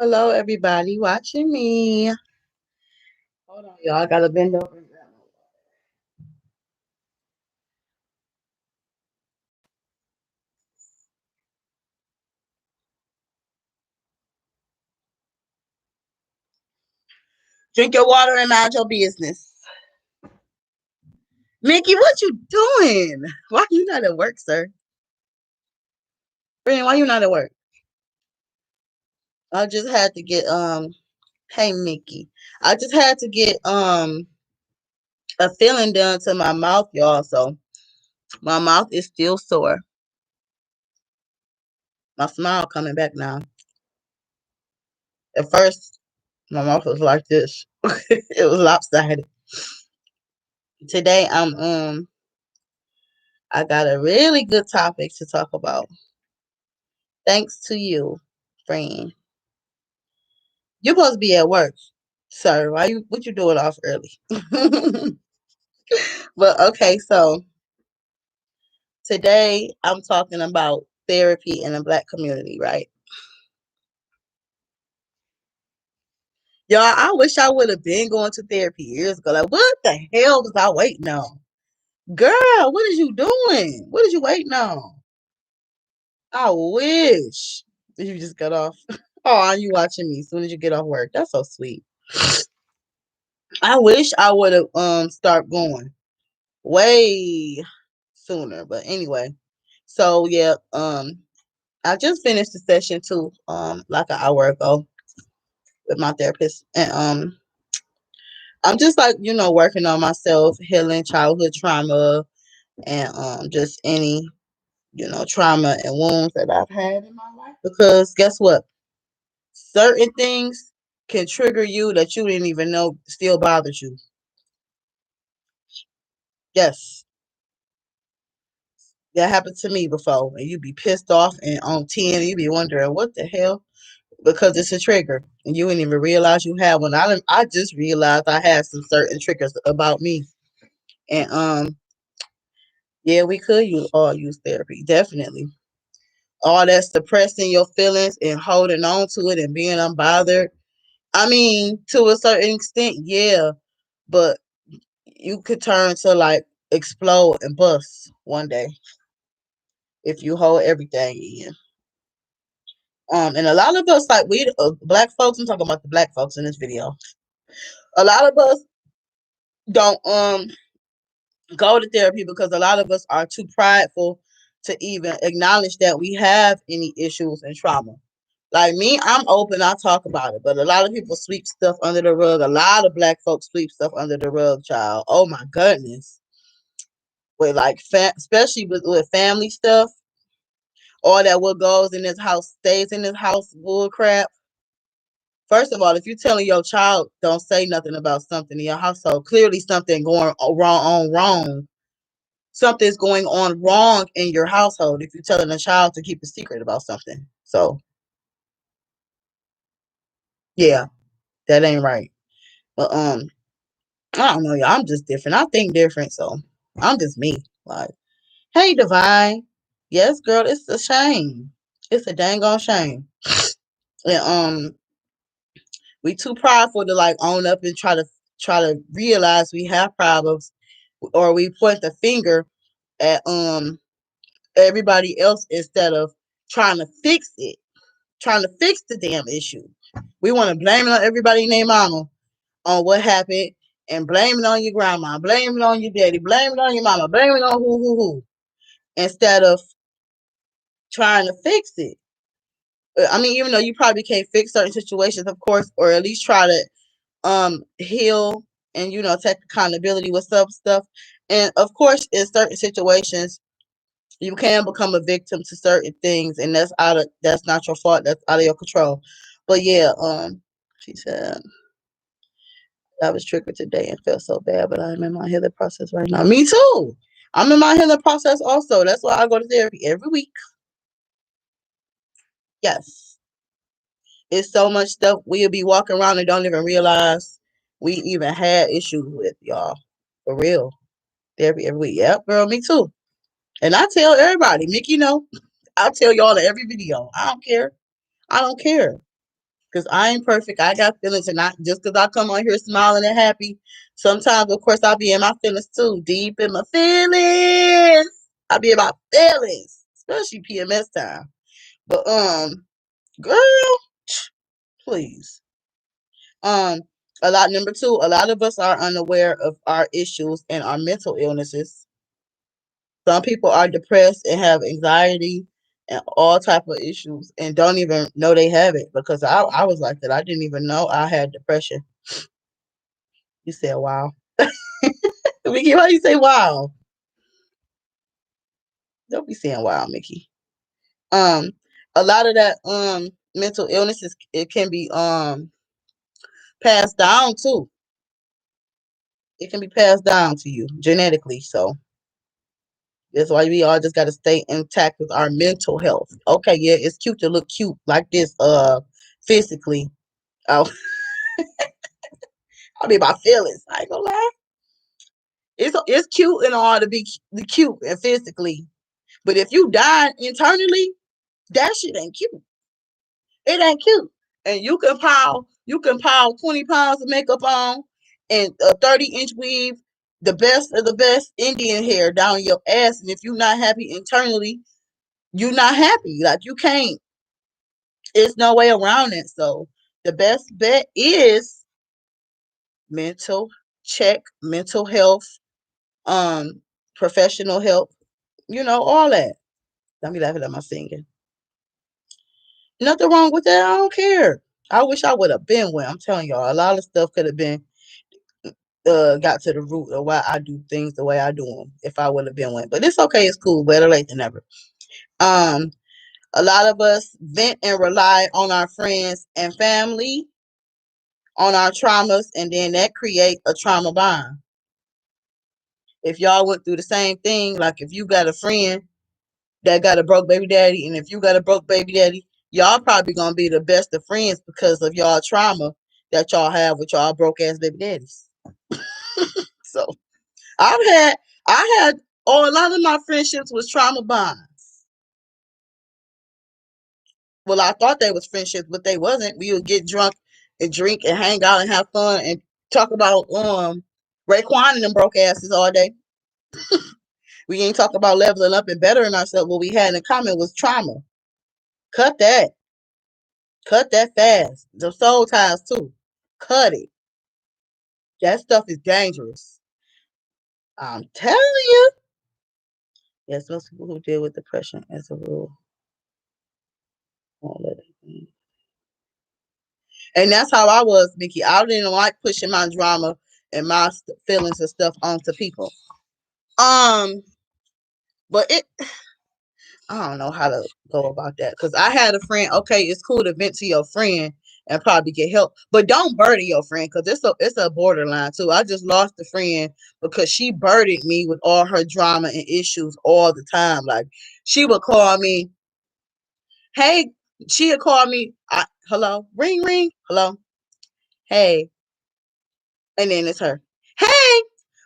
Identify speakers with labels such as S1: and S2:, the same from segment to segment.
S1: Hello, everybody watching me. Hold on, y'all. I gotta bend over and grab my drink your water and mind your business. Mickey, what you doing? Why you not at work, sir? Brandon, why you not at work? I just had to get hey Mickey. I just had to get a filling done to my mouth, y'all. So my mouth is still sore. My smile coming back now. At first, my mouth was like this. It was lopsided. Today I got a really good topic to talk about. Thanks to you, friend. You're supposed to be at work, sir. What you doing off early? But okay, so today I'm talking about therapy in the black community, right? Y'all, I wish I would have been going to therapy years ago. Like, what the hell was I waiting on? Girl, what is you doing? What is you waiting on? I wish. Did you just got off? Oh, you watching me as soon as you get off work. That's so sweet. I wish I would have start going way sooner. But anyway, so yeah, I just finished the session too, like an hour ago with my therapist, and I'm just like working on myself, healing childhood trauma, and just any trauma and wounds that I've had in my life. Because guess what, certain things can trigger you that you didn't even know still bothered you. Yes, that happened to me before, and you be pissed off and on 10, you be wondering what the hell, because it's a trigger, and you didn't even realize you had one. I just realized I had some certain triggers about me, and yeah, we could use therapy, definitely. All that suppressing your feelings and holding on to it and being unbothered. I mean, to a certain extent, yeah, but you could turn to like explode and bust one day if you hold everything in. And a lot of us, like we black folks, I'm talking about the black folks in this video. A lot of us don't go to therapy because a lot of us are too prideful to even acknowledge that we have any issues and trauma. Like me, I'm open, I talk about it, but a lot of people sweep stuff under the rug. A lot of black folks sweep stuff under the rug, child. Oh my goodness. With like, especially with family stuff, all that what goes in this house stays in this house bull crap. First of all, if you're telling your child don't say nothing about something in your household, clearly something going wrong. Something's going on wrong in your household if you're telling a child to keep a secret about something. So yeah, that ain't right. But I don't know, y'all. I'm just different. I think different, so I'm just me. Like, hey, Divine. Yes, girl, it's a shame. It's a dang on shame. And we too prideful to like own up and try to realize we have problems, or we point the finger at everybody else instead of trying to fix it, trying to fix the damn issue. We want to blame it on everybody named mama on what happened, and blame it on your grandma, blame it on your daddy, blame it on your mama, blame it on who, instead of trying to fix it. I mean, even though you probably can't fix certain situations, of course, or at least try to heal and take accountability with some stuff. And of course, in certain situations, you can become a victim to certain things, and that's not your fault. That's out of your control. But yeah, she said I was triggered today and felt so bad, but I'm in my healing process right now. Me too. I'm in my healing process also. That's why I go to therapy every week. Yes. It's so much stuff we'll be walking around and don't even realize we even had issues with, y'all. For real. Therapy every week. Yep, girl, me too. And I tell everybody, Mickey, I tell y'all in every video. I don't care. I don't care. Because I ain't perfect. I got feelings, and not just because I come on here smiling and happy. Sometimes, of course, I'll be in my feelings too, deep in my feelings. I'll be in my feelings, especially PMS time. But girl, please. Um, a lot number two. A lot of us are unaware of our issues and our mental illnesses. Some people are depressed and have anxiety and all type of issues and don't even know they have it because I was like that. I didn't even know I had depression. You said wow. Mickey, why you say wow? Don't be saying wow, Mickey. Um, a lot of that mental illnesses it can be passed down too. It can be passed down to you genetically. So that's why we all just gotta stay intact with our mental health. Okay, yeah, it's cute to look cute like this physically. Oh, I mean my feelings. I ain't gonna lie. It's cute and all to be cute and physically. But if you die internally, that shit ain't cute. It ain't cute. And you can pile 20 pounds of makeup on and a 30-inch weave, the best of the best Indian hair down your ass. And if you're not happy internally, you're not happy. Like you can't, it's no way around it. So the best bet is mental check, mental health, um, professional help, all that. Don't be laughing at my singing. Nothing wrong with that. I don't care. I wish I would have been where I'm telling y'all. A lot of stuff could have been got to the root of why I do things the way I do them if I would have been one. But it's okay, it's cool, better late than never. Um, a lot of us vent and rely on our friends and family, on our traumas, and then that create a trauma bond. If y'all went through the same thing, like if you got a friend that got a broke baby daddy, and if you got a broke baby daddy, y'all probably gonna be the best of friends because of y'all trauma that y'all have with y'all broke ass baby daddies. So I've had I had a lot of my friendships was trauma bonds. Well, I thought they was friendships, but they wasn't. We would get drunk and drink and hang out and have fun and talk about Raekwon and them broke asses all day. We ain't talk about leveling up and bettering ourselves. What we had in common was trauma. Cut that. Cut that fast. The soul ties too. Cut it. That stuff is dangerous. I'm telling you. Yes, most people who deal with depression as a rule won't let it. And that's how I was, Mickey. I didn't like pushing my drama and my feelings and stuff onto people. Um, but I don't know how to go about that because I had a friend. Okay, it's cool to vent to your friend and probably get help, but don't burden your friend because it's a borderline too. I just lost a friend because she burdened me with all her drama and issues all the time. Like she would call me, hey, she would call me, hello, ring, ring, hello, hey, and then it's her, hey,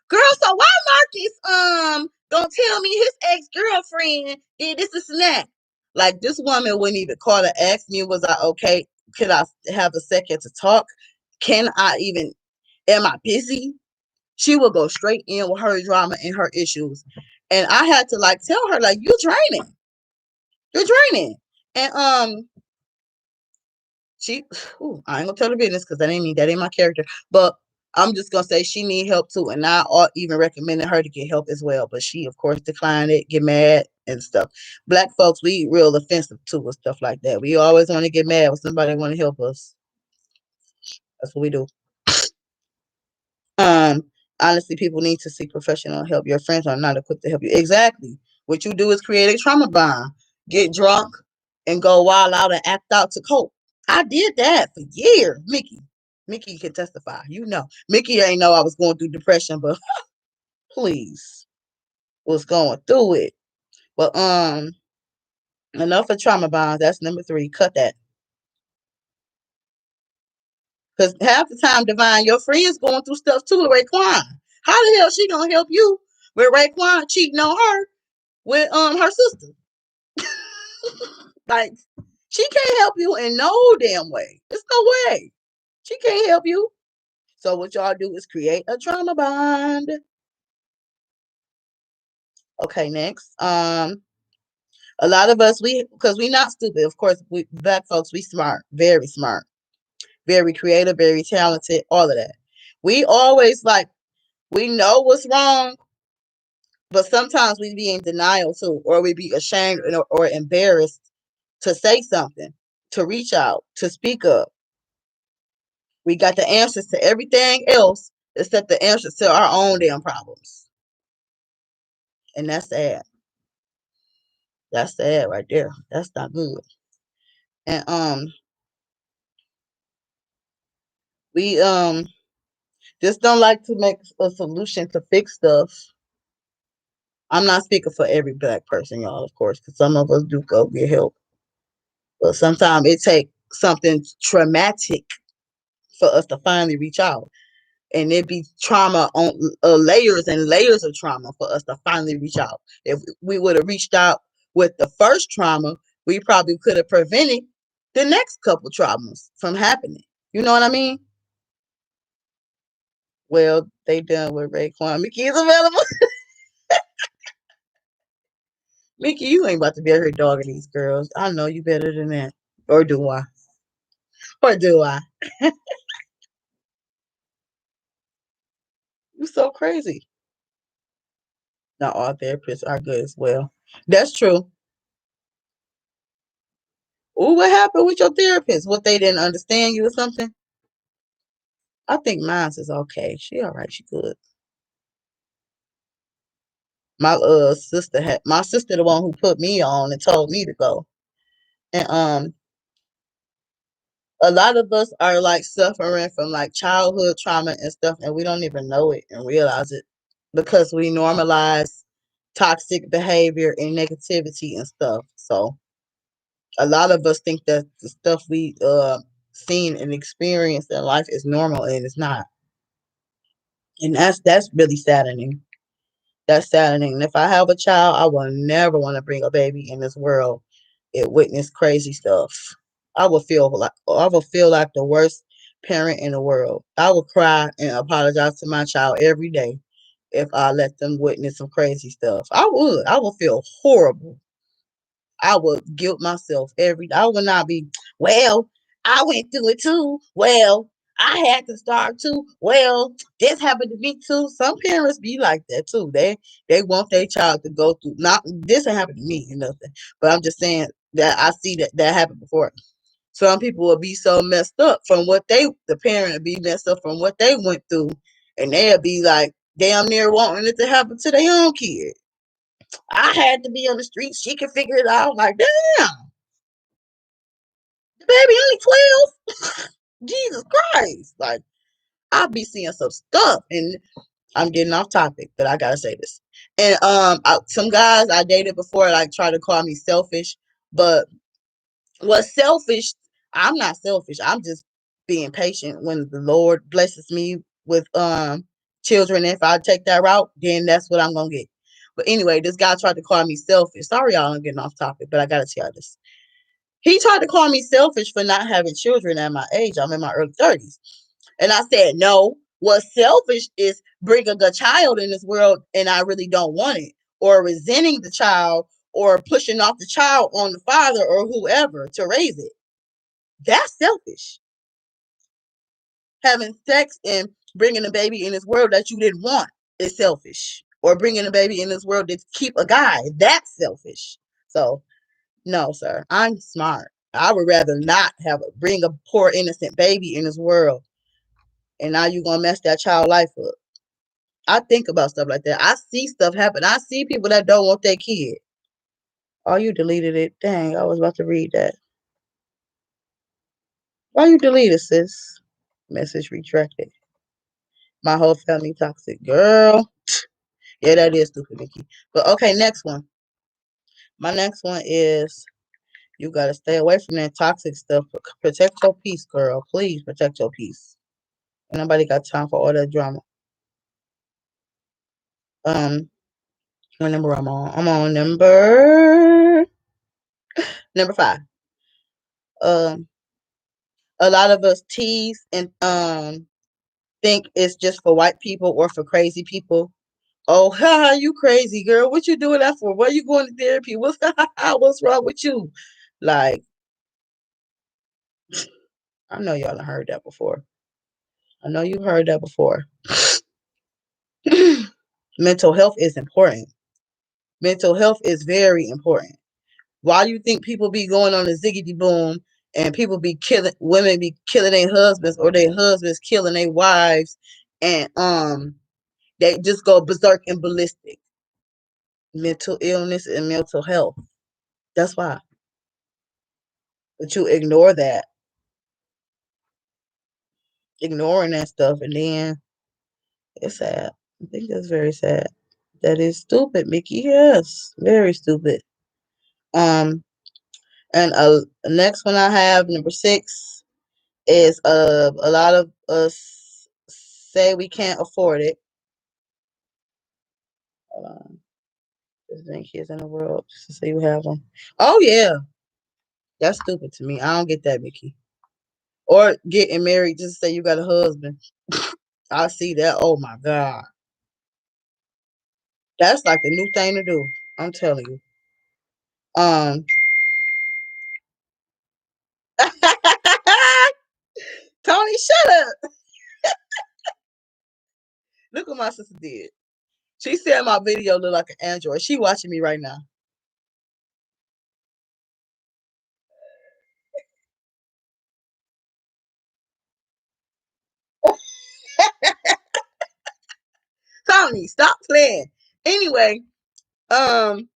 S1: girl, so why Marcus don't tell me his ex-girlfriend did this and that? Like this woman wouldn't even call to ask me, was I okay? Could I have a second to talk? Can I even am I busy? She would go straight in with her drama and her issues. And I had to like tell her, like, you're draining. You're draining. And she I ain't gonna tell her business because that ain't my character. But I'm just gonna say she need help too, and I even recommended her to get help as well. But she, of course, declined it, get mad and stuff. Black folks, we real offensive too with stuff like that. We always want to get mad when somebody want to help us. That's what we do. Um, honestly, people need to seek professional help. Your friends are not equipped to help you. Exactly. What you do is create a trauma bond. Get drunk and go wild out and act out to cope. I did that for years, Mickey. Mickey can testify. Mickey ain't know I was going through depression, but please was going through it. But enough of trauma bonds. That's number 3. Cut that. Because half the time, Divine, your friend's going through stuff too with Raekwon. How the hell she gonna help you with Raekwon cheating on her with her sister? Like She can't help you in no damn way. There's no way. She can't help you. So what y'all do is create a trauma bond. Okay, next. A lot of us, because we not stupid. Of course, we black folks, we smart, very creative, very talented, all of that. We always like, we know what's wrong, but sometimes we be in denial too, or we be ashamed or embarrassed to say something, to reach out, to speak up. We got the answers to everything else except the answers to our own damn problems. And that's sad. That's sad right there. That's not good. And we just don't like to make a solution to fix stuff. I'm not speaking for every black person, y'all, of course, because some of us do go get help. But sometimes it takes something traumatic for us to finally reach out. And it be trauma on layers and layers of trauma for us to finally reach out. If we would have reached out with the first trauma, we probably could have prevented the next couple traumas from happening. You know what I mean? Well, they done with Raekwon. Mickey is available. Mickey, you ain't about to be out here dogging these girls. I know you better than that. Or do I? Or do I? You so crazy. Not all therapists are good as well. That's true. Ooh, what happened with your therapist? What, they didn't understand you or something? I think mine is okay. She all right. She good. My sister had my sister the one who put me on and told me to go. And a lot of us are like suffering from like childhood trauma and stuff, and we don't even know it and realize it because we normalize toxic behavior and negativity and stuff. So a lot of us think that the stuff we seen and experienced in life is normal, and it's not. And that's really saddening. That's saddening. And if I have a child, I will never want to bring a baby in this world and witness crazy stuff. I will feel like the worst parent in the world. I will cry and apologize to my child every day if I let them witness some crazy stuff. I would. I would feel horrible. I would guilt myself every. I would not be. Well, I went through it too. Well, I had to start too. Well, this happened to me too. Some parents be like that too. They want their child to go through. Not this ain't happened to me or nothing, but I'm just saying that I see that happened before. Some people will be so messed up from the parent will be messed up from what they went through, and they'll be like damn near wanting it to happen to their own kid. I had to be on the street. She can figure it out. Like, damn, the baby only 12. Jesus Christ. Like, I'll be seeing some stuff. And I'm getting off topic, but I gotta say this. And some guys I dated before like try to call me selfish, but what's selfish, I'm not selfish. I'm just being patient. When the Lord blesses me with children, if I take that route, then that's what I'm gonna get. But anyway, this guy tried to call me selfish. Sorry, y'all, I'm getting off topic, but I gotta tell this. He tried to call me selfish for not having children at my age. I'm in my early 30s. And I said, no, what's selfish is bringing a child in this world and I really don't want it, or resenting the child, or pushing off the child on the father or whoever to raise it. That's selfish. Having sex and bringing a baby in this world that you didn't want is selfish. Or bringing a baby in this world to keep a guy, that's selfish. So no, sir. I'm smart. I would rather not bring a poor innocent baby in this world, and now you're gonna mess that child life up. I think about stuff like that. I see stuff happen. I see people that don't want their kid. Oh, you deleted it. Dang, I was about to read that. Why you deleted, sis? Message retracted. My whole family toxic. Girl. Yeah, that is stupid, Mickey. But okay, next one. My next one is you gotta stay away from that toxic stuff. Protect your peace, girl. Please protect your peace. Ain't nobody got time for all that drama. What number I'm on? I'm on number 5. Um, a lot of us tease and think it's just for white people or for crazy people. Oh, ha, you crazy girl. What you doing that for? Why you going to therapy? What's wrong with you? Like, I know y'all have heard that before. I know you heard that before. Mental health is important. Mental health is very important. Why do you think people be going on a ziggity boom and people be killing women be killing their husbands or their husbands killing their wives and they just go berserk and ballistic? Mental illness and mental health. That's why. But you ignore that, ignoring that stuff, and then it's sad. I think that's very sad. That is stupid, Mickey. Yes, very stupid. Um, and next one I have number 6 is a lot of us say we can't afford it. Hold on, there's many kids in the world just to say you have them. Oh yeah, that's stupid to me. I don't get that, Mickey. Or getting married just to say you got a husband. I see that. Oh my god, that's like the new thing to do. I'm telling you. Um, Tony, shut up. Look what my sister did. She said my video look like an android. She watching me right now. Tony, stop playing. Anyway, um,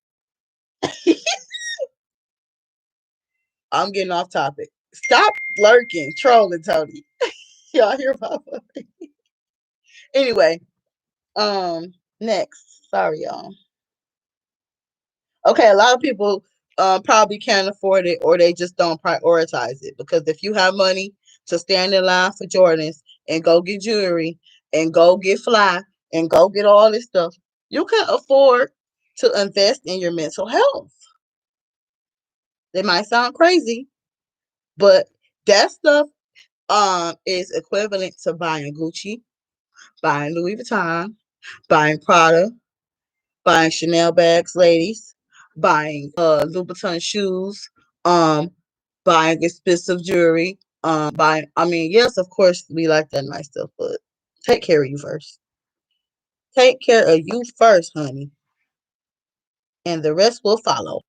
S1: I'm getting off topic. Stop lurking, trolling, Tony. Y'all hear about it? Anyway, next. Sorry, y'all. Okay, a lot of people probably can't afford it or they just don't prioritize it because if you have money to stand in line for Jordans and go get jewelry and go get fly and go get all this stuff, you can afford to invest in your mental health. It might sound crazy, but that stuff is equivalent to buying Gucci, buying Louis Vuitton, buying Prada, buying Chanel bags, ladies, buying Louboutin shoes, um, buying expensive jewelry, buying. I mean, yes, of course we like that nice stuff, but take care of you first. Take care of you first, honey, and the rest will follow.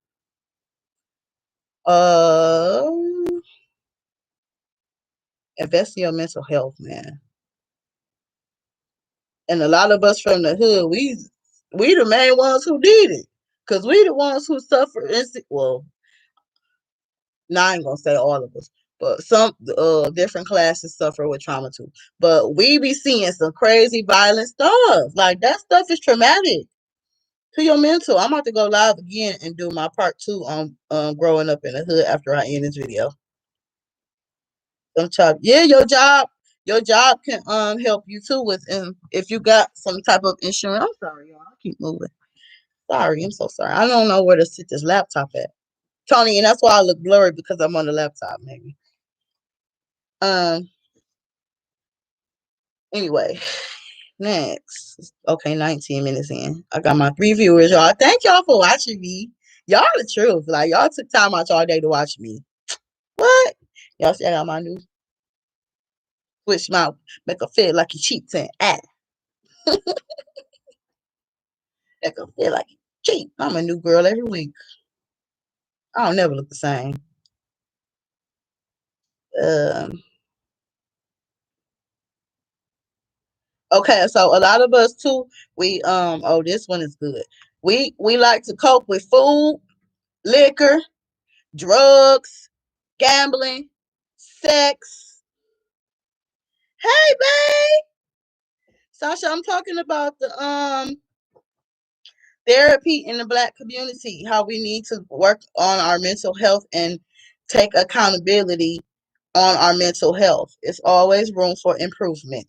S1: Uh, invest in your mental health, man. And a lot of us from the hood, we the main ones who did it, cause we the ones who suffer. Well, now I ain't gonna say all of us, but some different classes suffer with trauma too. But we be seeing some crazy violent stuff. Like that stuff is traumatic to your mental. I'm about to go live again and do my part 2 on growing up in the hood after I end this video. Yeah, your job can help you too with if you got some type of insurance. I'm sorry, y'all. I keep moving. Sorry, I'm so sorry. I don't know where to sit this laptop at. Tony, and that's why I look blurry because I'm on the laptop, maybe. Um, anyway, next. Okay, 19 minutes in. I got my 3 viewers, y'all. Thank y'all for watching me. Y'all the truth. Like y'all took time out y'all day to watch me. What? Y'all see I got my new switch mouth. Make her feel like you cheating. Make her feel like you cheat. I'm a new girl every week. I don't never look the same. Um okay, so a lot of us too, we oh this one is good. We like to cope with food, liquor, drugs, gambling, sex. Hey, babe, Sasha, I'm talking about the therapy in the Black community. How we need to work on our mental health and take accountability on our mental health. It's always room for improvement.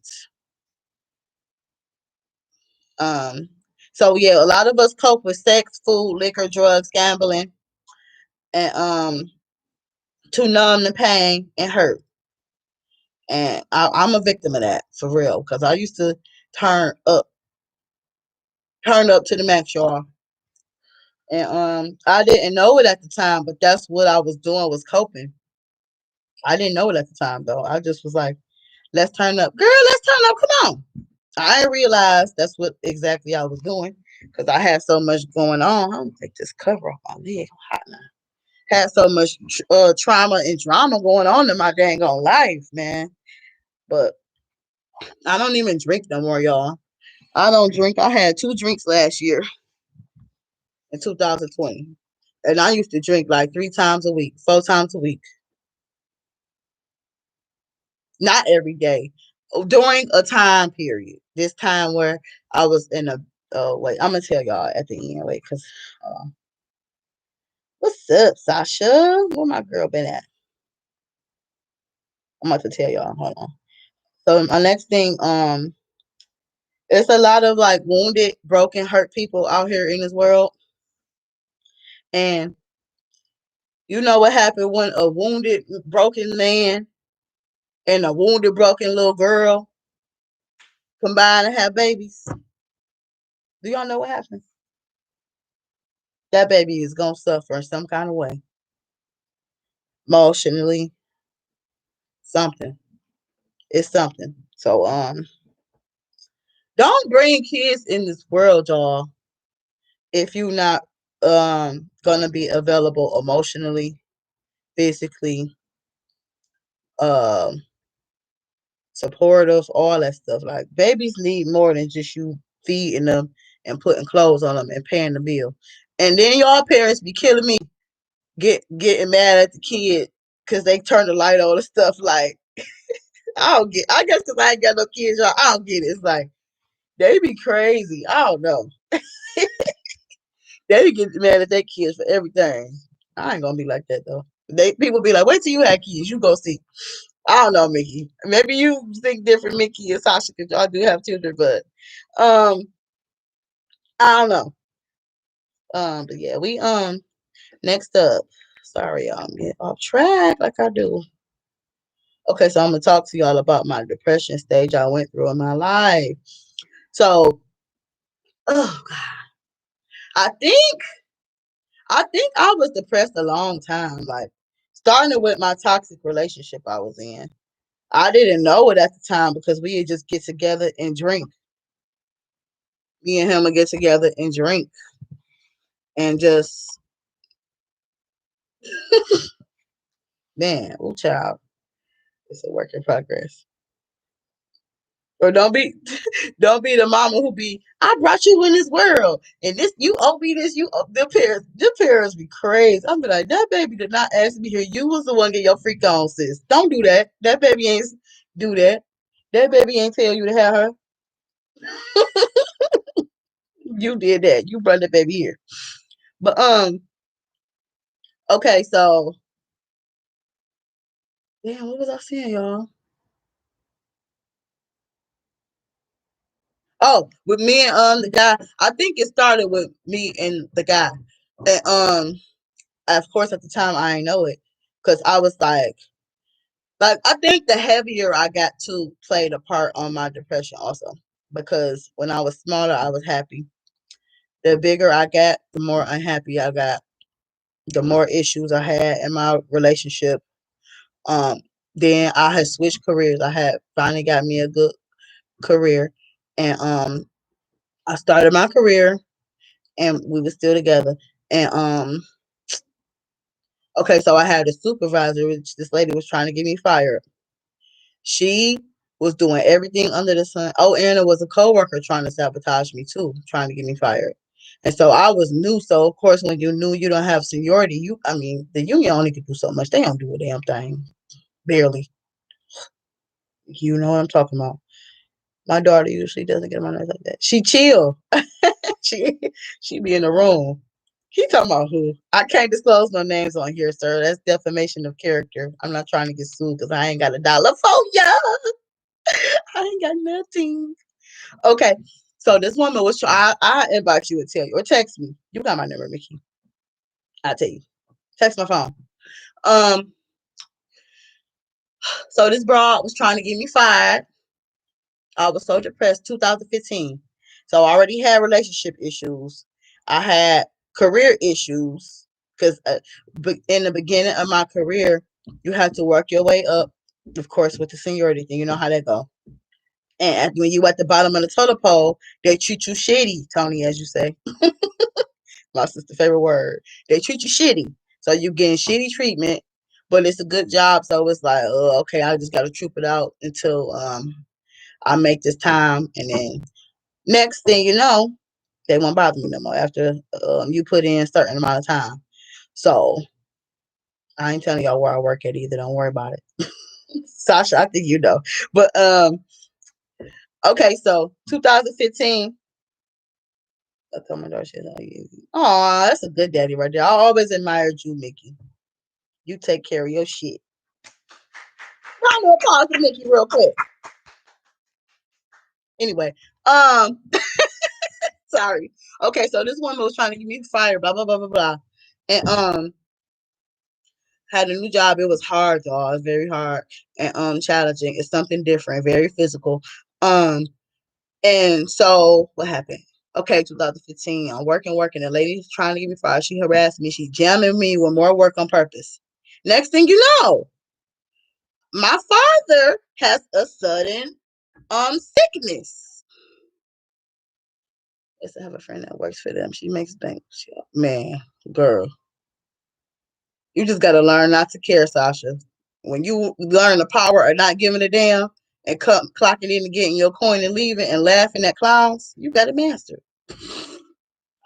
S1: Um, so yeah, a lot of us cope with sex, food, liquor, drugs, gambling, and to numb the pain and hurt. And I'm a victim of that for real because I used to turn up, turn up to the max, y'all. And I didn't know it at the time, but that's what I was doing was coping. I didn't know it at the time though. I just was like, let's turn up, girl. Let's turn up. Come on. I didn't realize that's what exactly I was doing because I had so much going on. I'm gonna take this cover off my leg. I'm hot now. Had so much trauma and drama going on in my dang on life, man. But I don't even drink no more, y'all. I don't drink. I had 2 drinks last year in 2020. And I used to drink like 3 times a week, 4 times a week. Not every day. During a time period. This time where I was in a wait, I'm gonna tell y'all at the end. Wait, cause what's up, Sasha? Where my girl been at? I'm about to tell y'all. Hold on. So my next thing, it's a lot of like wounded, broken, hurt people out here in this world. And you know what happened when a wounded, broken man and a wounded, broken little girl combine and have babies? Do y'all know what happens? That baby is gonna suffer in some kind of way, emotionally, something. It's something. So don't bring kids in this world, y'all, if you're not gonna be available emotionally, physically, um supportive, all that stuff. Like babies need more than just you feeding them and putting clothes on them and paying the bill. And then y'all parents be killing me, getting mad at the kid because they turn the light on and stuff. Like I don't get. I guess because I ain't got no kids, y'all. I don't get it. It's like they be crazy. I don't know. They be getting mad at their kids for everything. I ain't gonna be like that though. They people be like, wait till you have kids, you go see. I don't know, Mickey. Maybe you think different, Mickey and Sasha, because y'all do have children, but um, I don't know. But yeah, we next up. Sorry, y'all, I'm getting off track like I do. Okay, so I'm gonna talk to y'all about my depression stage I went through in my life. So, oh God, I think I was depressed a long time. Like starting with my toxic relationship I was in. I didn't know it at the time because we would just get together and drink. Me and him would get together and drink and just man, oh child, it's a work in progress. Or don't be the mama who be, I brought you in this world and this you owe me this, you owe the parents be crazy. I'm be like, that baby did not ask me here. You was the one get your freak on, sis. Don't do that. That baby ain't do that. That baby ain't tell you to have her. You did that. You brought the baby here. But okay, so damn, what was I saying, y'all? Oh, with me and the guy, I think it started with me and the guy. And of course at the time I didn't know it. Cause I was like I think the heavier I got to played a part on my depression also. Because when I was smaller I was happy. The bigger I got, the more unhappy I got, the more issues I had in my relationship. Um then I had switched careers. I had finally got me a good career. And I started my career and we were still together. And okay, so I had a supervisor, which this lady was trying to get me fired. She was doing everything under the sun. Oh, and it was a coworker trying to sabotage me too, trying to get me fired. And so I was new. So of course, when you knew you don't have seniority, I mean, the union only could do so much. They don't do a damn thing, barely. You know what I'm talking about. My daughter usually doesn't get on my nerves like that. She chill. she she be in the room. He talking about who? I can't disclose no names on here, sir. That's defamation of character. I'm not trying to get sued because I ain't got $1 for ya. I ain't got nothing. Okay. So this woman was trying. I invite you to tell you or text me. You got my number, Mickey. I'll tell you. Text my phone. Um. So this broad was trying to get me fired. I was so depressed. 2015. So I already had relationship issues. I had career issues because in the beginning of my career, you have to work your way up. Of course, with the seniority thing, you know how that go. And when you at the bottom of the totem pole, they treat you shitty, Tony, as you say. My sister's favorite word. They treat you shitty. So you getting shitty treatment, but it's a good job. So it's like, oh, okay, I just gotta troop it out until I make this time, and then next thing you know, they won't bother me no more after you put in a certain amount of time. So I ain't telling y'all where I work at either. Don't worry about it. Sasha, I think you know. But okay, so 2015. I told my daughter she's not easy. Aw, that's a good daddy right there. I always admired you, Mickey. You take care of your shit. Round of applause for Mickey real quick. Anyway, um, sorry. Okay, so this woman was trying to give me fired, blah blah blah blah blah. And had a new job. It was hard, y'all. It was very hard and challenging. It's something different, very physical. Um and so what happened? Okay, 2015. I'm working. The lady's trying to get me fired. She harassed me. She's jamming me with more work on purpose. Next thing you know, my father has a sudden sickness. I used to have a friend that works for them. She makes bank. Man, girl, you just gotta learn not to care, Sasha. When you learn the power of not giving a damn and clocking in and getting your coin and leaving and laughing at clowns, you gotta master.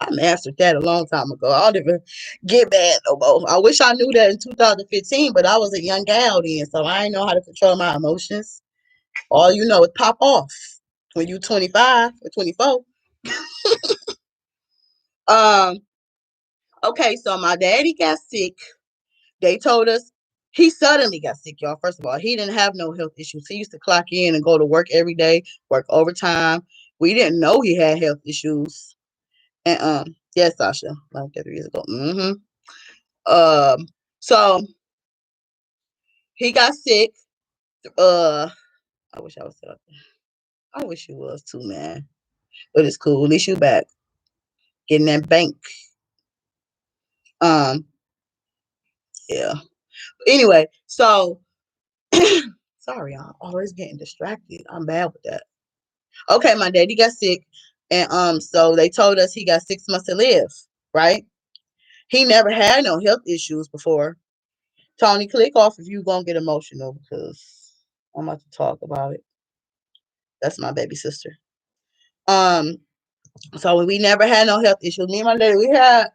S1: I mastered that a long time ago. I don't even get mad no more. I wish I knew that in 2015, but I was a young gal then, so I didn't know how to control my emotions. All you know is pop off when you 25 or 24. Um, okay, so my daddy got sick. They told us he suddenly got sick, y'all. First of all, he didn't have no health issues. He used to clock in and go to work every day, work overtime. We didn't know he had health issues. And yes, Sasha, like 3 years ago. Um, so he got sick. Uh, I wish I was set up. I wish you was too, man. But it's cool. At least you back getting that bank. Um, yeah. Anyway, so sorry, I'm always getting distracted. I'm bad with that. Okay, my daddy got sick, and so they told us he got 6 months to live. Right? He never had no health issues before. Tony, click off if you gonna get emotional because I'm about to talk about it. That's my baby sister. Um, so we never had no health issues. Me and my daddy, we had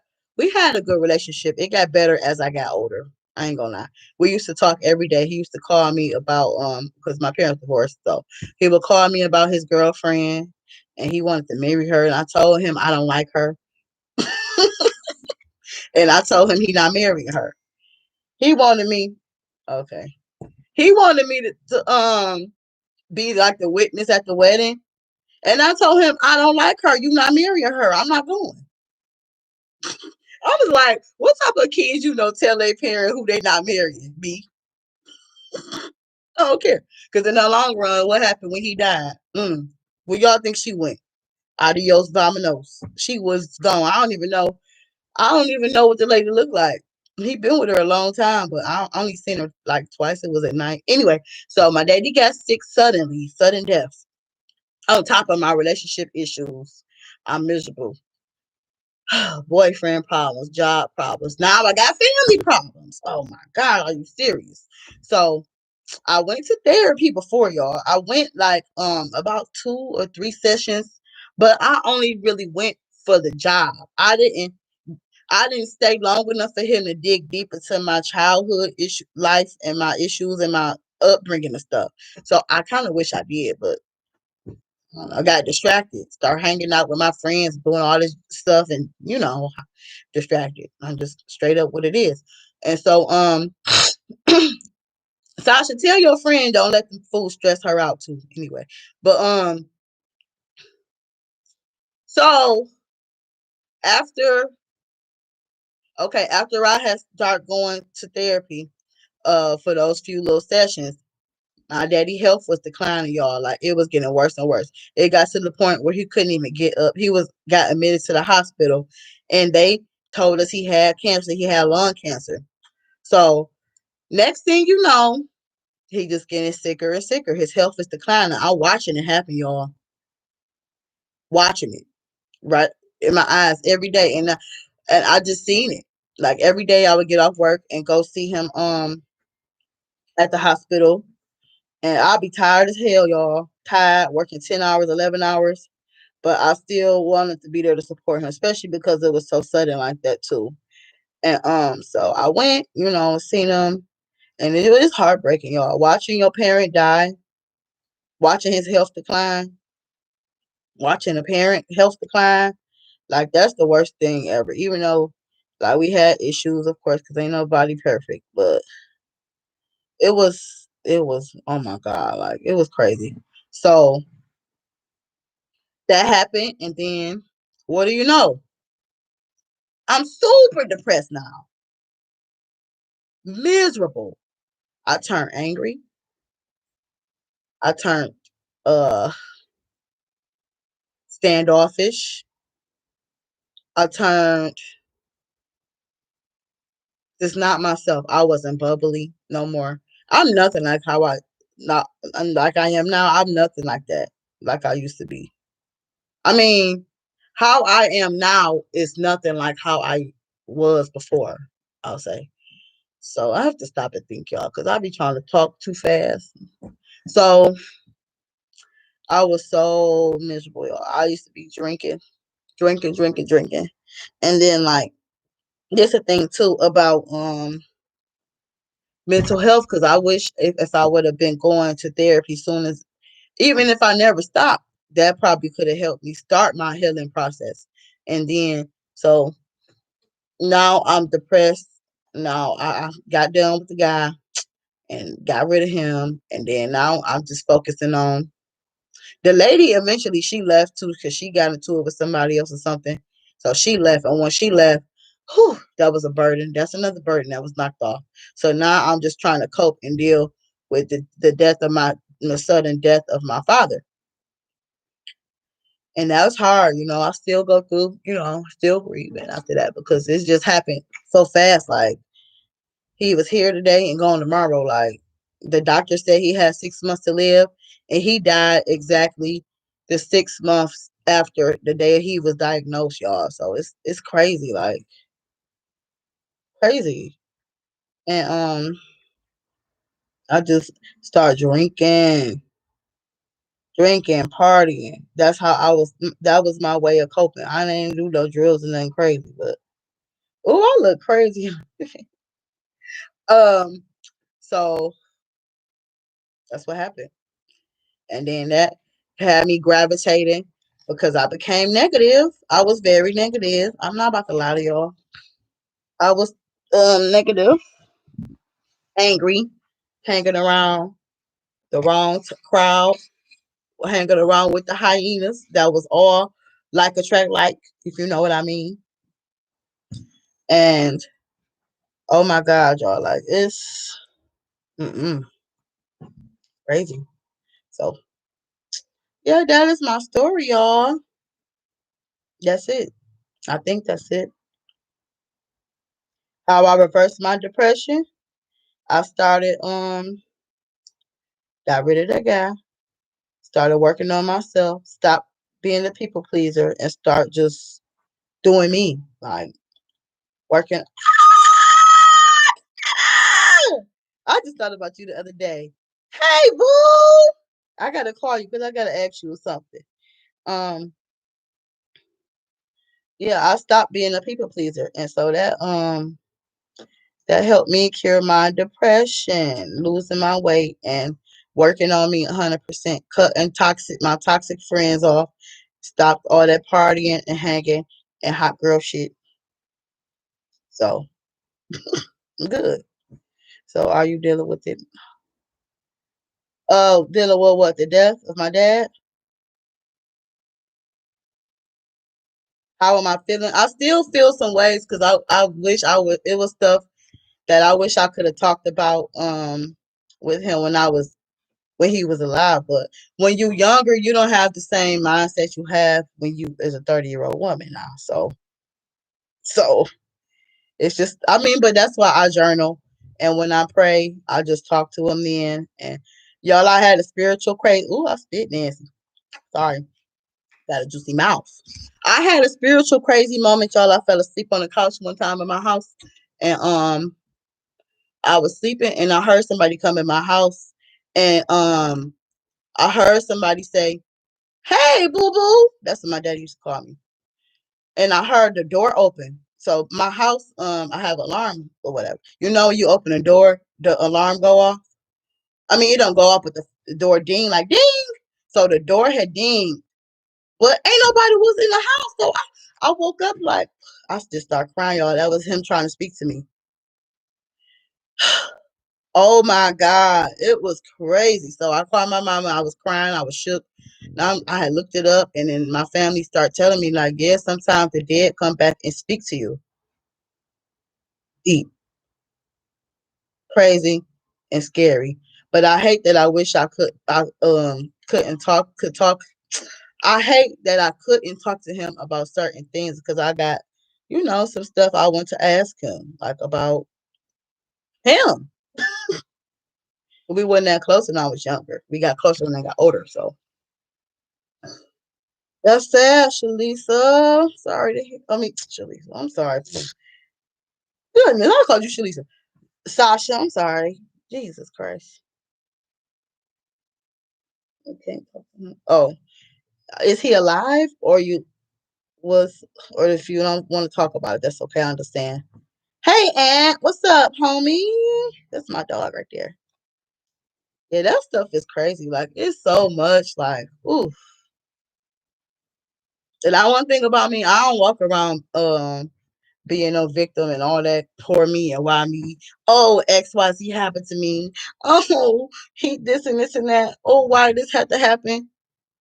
S1: a good relationship. It got better as I got older. I ain't gonna lie. We used to talk every day. He used to call me about because my parents divorced, so he would call me about his girlfriend and he wanted to marry her. And I told him I don't like her. And I told him he not marrying her. He wanted me okay. He wanted me to be like the witness at the wedding. And I told him I don't like her. You not marrying her. I'm not going. I was like, what type of kids tell their parent who they not marrying? Me. I don't care. Because in the long run, what happened when he died? Where y'all think she went? Adios, vamonos. She was gone. I don't even know. I don't even know what the lady looked like. He been with her a long time, but I only seen her like twice. It was at night. Anyway, so my daddy got sick suddenly, sudden death. On top of my relationship issues, I'm miserable. Boyfriend problems, job problems. Now I got family problems. Oh my God, are you serious? So I went to therapy before y'all. I went like about 2 or 3 sessions, but I only really went for the job. I didn't stay long enough for him to dig deep into my childhood issue life and my issues and my upbringing and stuff. So I kind of wish I did, but I got distracted. Start hanging out with my friends, doing all this stuff, and distracted. I'm just straight up what it is. And so Sasha, tell your friend don't let them fools stress her out too. Anyway, but so after after I had started going to therapy for those few little sessions, My daddy health was declining, y'all. Like it was getting worse and worse. It got to the point where he couldn't even get up. He was got admitted to the hospital, and they told us he had cancer. He had lung cancer. So next thing you know, he just getting sicker and sicker. His health is declining. I'm watching it happen, y'all. Watching it right in my eyes every day, and I just seen it. Like every day, I would get off work and go see him at the hospital, and I'll be tired as hell, y'all. Tired, working 10 hours, 11 hours, but I still wanted to be there to support him, especially because it was so sudden like that too. And so I went, seen him, and it was heartbreaking, y'all. Watching your parent die, watching his health decline, watching a parent health decline, like that's the worst thing ever. Even though, like we had issues, of course, because ain't nobody perfect, but it was oh my god, like it was crazy. So that happened, and then what do you know? I'm super depressed now, miserable. I turned angry. I turned uh standoffish. I turned just not myself. I wasn't bubbly no more. I'm nothing like how not like I am now. I'm nothing like that, like I used to be. I mean, how I am now is nothing like how I was before, I'll say. So I have to stop and think, y'all, because I be trying to talk too fast. So I was so miserable, y'all. I used to be drinking, drinking, drinking, drinking. And then like there's a thing too about mental health, because I wish if I would have been going to therapy soon as, even if I never stopped, that probably could have helped me start my healing process. And then so now I'm depressed. Now I got done with the guy and got rid of him, and then now I'm just focusing on the lady. Eventually, she left too because she got into it with somebody else or something. So she left, and when she left, whew, that was a burden. That's another burden that was knocked off. So now I'm just trying to cope and deal with the death of the sudden death of my father. And that was hard, I still go through, still grieving after that because it just happened so fast. Like he was here today and gone tomorrow. Like the doctor said he had 6 months to live, and he died exactly the 6 months after the day he was diagnosed, y'all. So it's crazy, like crazy. And I just started drinking, partying. That's how I was. That was my way of coping. I didn't do no drills and nothing crazy, but oh, I look crazy. um, so that's what happened. And then that had me gravitating because I became negative. I was very negative. I'm not about to lie to y'all. I was negative, angry, hanging around the wrong crowd, hanging around with the hyenas. That was all like attract like, if you know what I mean. And oh my God, y'all, like it's mm-mm, crazy. So yeah, that is my story, y'all. That's it. I think that's it. How I reversed my depression. I started got rid of that guy, started working on myself, stopped being a people pleaser and start just doing me. Like working. I just thought about you the other day. Hey boo! I gotta call you because I gotta ask you something. Um yeah, I stopped being a people pleaser. And so that helped me cure my depression, losing my weight and working on me 100%, cutting my toxic friends off, stopped all that partying and hanging and hot girl shit. So good. So are you dealing with it? Oh, dealing with what? The death of my dad? How am I feeling? I still feel some ways because I wish I would. It was stuff that I wish I could have talked about with him when I was when he was alive. But when you younger, you don't have the same mindset you have when you as a 30-year-old woman now. So it's just, I mean, but that's why I journal. And when I pray, I just talk to him then. And y'all, I had a spiritual crazy. Ooh, I spit Nancy. Sorry. Got a juicy mouth. I had a spiritual crazy moment, y'all. I fell asleep on the couch one time in my house. And I was sleeping and I heard somebody come in my house. And I heard somebody say, "Hey, boo boo." That's what my daddy used to call me. And I heard the door open. So my house, I have alarm or whatever. You know, you open the door, the alarm go off. I mean, it don't go off, but the door ding like ding. So the door had dinged, but ain't nobody was in the house. So I woke up like I just started crying, y'all. That was him trying to speak to me. Oh my God, it was crazy. So I called my mama. I was crying. I was shook. Now I had looked it up, and then my family started telling me like, yeah, sometimes the dead come back and speak to you. Deep, crazy, and scary. But I hate that I wish I couldn't talk could talk. I hate that I couldn't talk to him about certain things because I got, some stuff I want to ask him, like about him. We wasn't that close when I was younger. We got closer when I got older, so that's sad, Shalisa. Sorry to hear. I mean, Shalisa. I'm sorry. Goodness, I called you Shalisa. Sasha, I'm sorry. Jesus Christ. Okay. Oh, is he alive or you was, or if you don't want to talk about it, that's okay. I understand. Hey, Aunt, what's up, homie? That's my dog right there. Yeah, that stuff is crazy. Like, it's so much. Like, ooh. And I one thing about me, I don't walk around being a victim and all that. Poor me and why me. Oh, XYZ happened to me. Oh, he this and this and that. Oh, why this had to happen?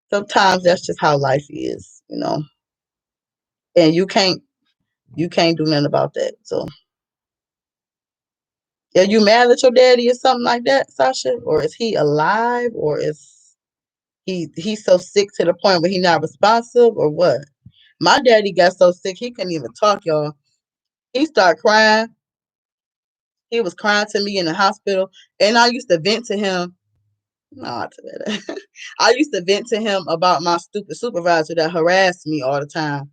S1: Sometimes that's just how life is. And you can't do nothing about that. So, are you mad at your daddy or something like that, Sasha? Or is he alive? Or is he's so sick to the point where he not responsive? Or what? My daddy got so sick he couldn't even talk, y'all. He started crying. He was crying to me in the hospital, and I used to vent to him. No, I used to vent to him about my stupid supervisor that harassed me all the time.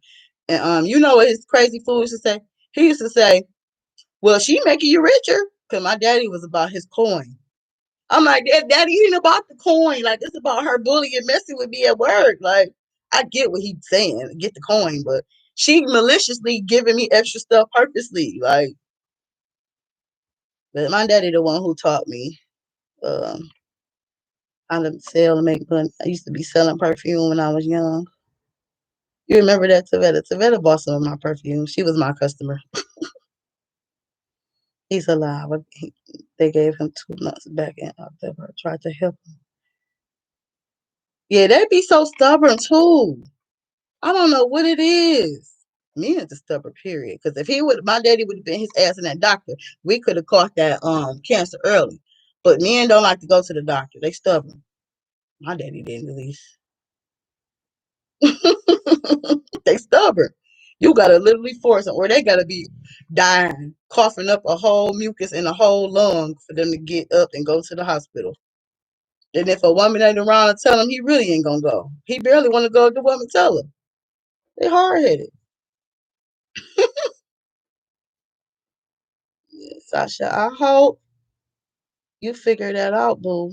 S1: And you know what his crazy fool used to say? He used to say, "Well, she making you richer," because my daddy was about his coin. I'm like, Daddy ain't about the coin. Like, it's about her bullying, messing with me at work. Like, I get what he's saying, get the coin, but she maliciously giving me extra stuff purposely. Like, but my daddy the one who taught me um, how to sell and make money. I used to be selling perfume when I was young. You remember that, Tavetta? Tavetta bought some of my perfume. She was my customer. He's alive. They gave him 2 months back in October. I tried to help him. Yeah, they be so stubborn too. I don't know what it is. Me is the stubborn period. Because if my daddy would have been his ass in that doctor, we could have caught that cancer early. But men don't like to go to the doctor. They stubborn. My daddy didn't, at least. They stubborn. You gotta literally force them, or they gotta be dying, coughing up a whole mucus in a whole lung for them to get up and go to the hospital. And if a woman ain't around and tell him, he really ain't gonna go. He barely want to go if the woman tell him. They hard headed. Sasha, I hope you figure that out, boo.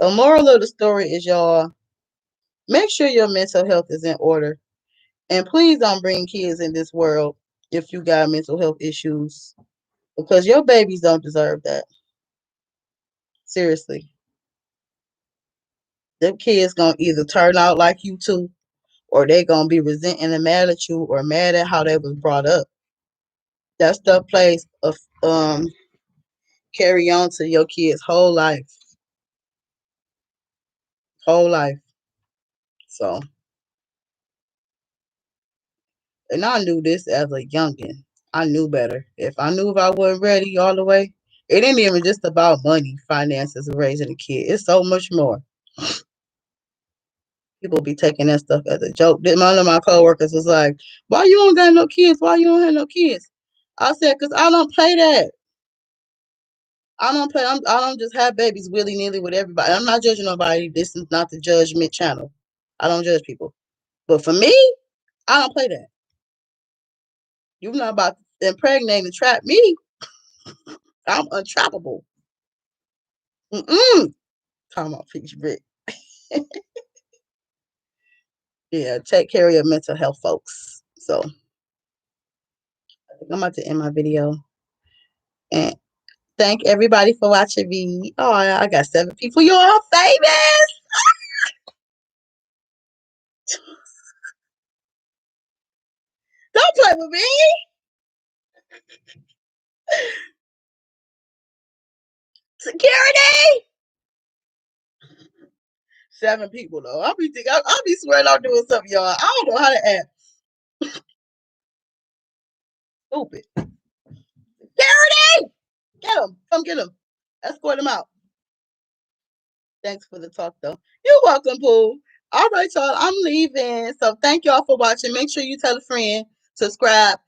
S1: So, moral of the story is, y'all, make sure your mental health is in order. And please don't bring kids in this world if you got mental health issues because your babies don't deserve that. Seriously. Them kids gonna either turn out like you too, or they gonna be resenting and mad at you or mad at how they was brought up. That stuff plays a carry on to your kids' whole life. Whole life. So, and I knew this as a youngin. I knew better. If I wasn't ready all the way, It ain't even just about money, finances, and raising a kid. It's so much more. People be taking that stuff as a joke. One of my coworkers was like, "Why you don't got no kids? Why you don't have no kids?" I said, "Cause I don't play that. I don't play. I don't just have babies willy nilly with everybody. I'm not judging nobody. This is not the judgment channel. I don't judge people. But for me, I don't play that. You're not about to impregnate and trap me. I'm untrappable. Mm-mm. Talking about peach brick. Yeah, take care of your mental health, folks. So I think I'm about to end my video. And thank everybody for watching me. Oh, I got 7 people. You're all famous. Don't play with me. Security. 7 people though. I'll be swearing I'm doing something, y'all. I don't know how to act. Stupid. Security. Get him. Come get him. Escort him out. Thanks for the talk though. You're welcome, Pooh. All right, y'all. I'm leaving. So thank y'all for watching. Make sure you tell a friend. Subscribe.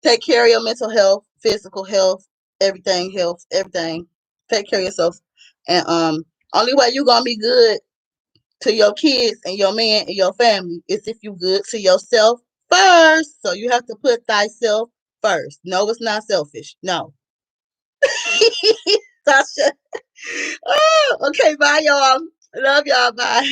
S1: Take care of your mental health, physical health, everything health, everything. Take care of yourself. And only way you gonna be good to your kids and your man and your family is if you good to yourself first. So you have to put thyself first. No, it's not selfish. No. Tasha. Oh, okay, bye y'all. Love y'all. Bye.